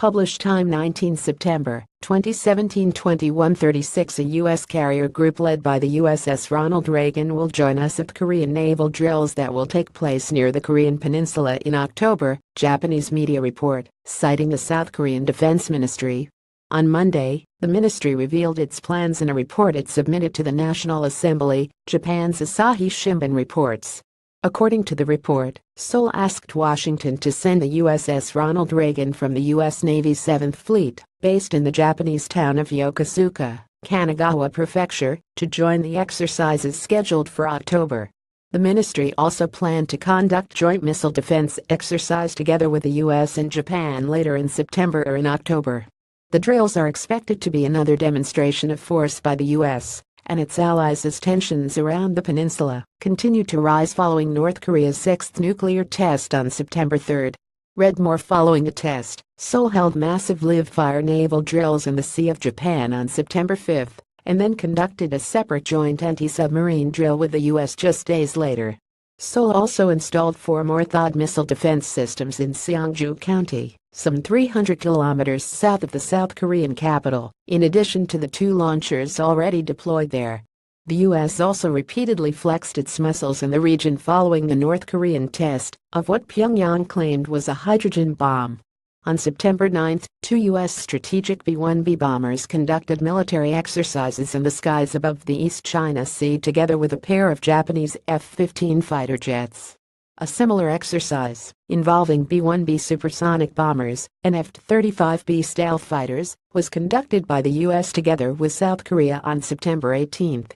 Published time 19 September 2017 21:36. A U.S. carrier group led by the USS Ronald Reagan will join South Korean naval drills that will take place near the Korean peninsula in October, Japanese media report, citing the South Korean Defense Ministry. On Monday, the ministry revealed its plans in a report it submitted to the National Assembly, Japan's Asahi Shimbun reports. According to the report, Seoul asked Washington to send the USS Ronald Reagan from the U.S. Navy's 7th Fleet, based in the Japanese town of Yokosuka, Kanagawa Prefecture, to join the exercises scheduled for October. The ministry also planned to conduct joint missile defense exercise together with the U.S. and Japan later in September or in October. The drills are expected to be another demonstration of force by the U.S. and its allies as tensions around the peninsula continue to rise following North Korea's 6th nuclear test on September 3. Read more. Following the test, Seoul held massive live-fire naval drills in the Sea of Japan on September 5 and then conducted a separate joint anti-submarine drill with the U.S. just days later. Seoul also installed 4 more THAAD missile defense systems in Seongju County, some 300 kilometers south of the South Korean capital, in addition to the 2 launchers already deployed there. The U.S. also repeatedly flexed its muscles in the region following the North Korean test of what Pyongyang claimed was a hydrogen bomb. On September 9, 2 U.S. strategic B-1B bombers conducted military exercises in the skies above the East China Sea together with a pair of Japanese F-15 fighter jets. A similar exercise, involving B-1B supersonic bombers and F-35B stealth fighters, was conducted by the U.S. together with South Korea on September 18.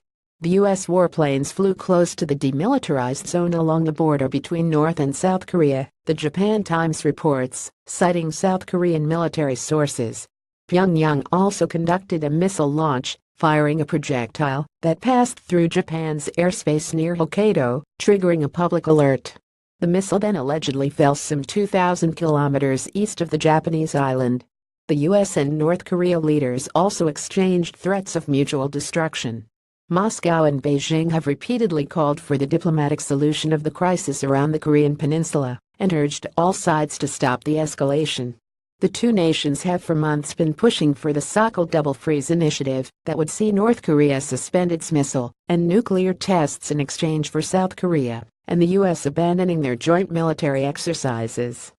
The U.S. warplanes flew close to the demilitarized zone along the border between North and South Korea, the Japan Times reports, citing South Korean military sources. Pyongyang also conducted a missile launch, firing a projectile that passed through Japan's airspace near Hokkaido, triggering a public alert. The missile then allegedly fell some 2,000 kilometers east of the Japanese island. The U.S. and North Korea leaders also exchanged threats of mutual destruction. Moscow and Beijing have repeatedly called for the diplomatic solution of the crisis around the Korean peninsula and urged all sides to stop the escalation. The 2 nations have for months been pushing for the so-called double freeze initiative that would see North Korea suspend its missile and nuclear tests in exchange for South Korea and the U.S. abandoning their joint military exercises.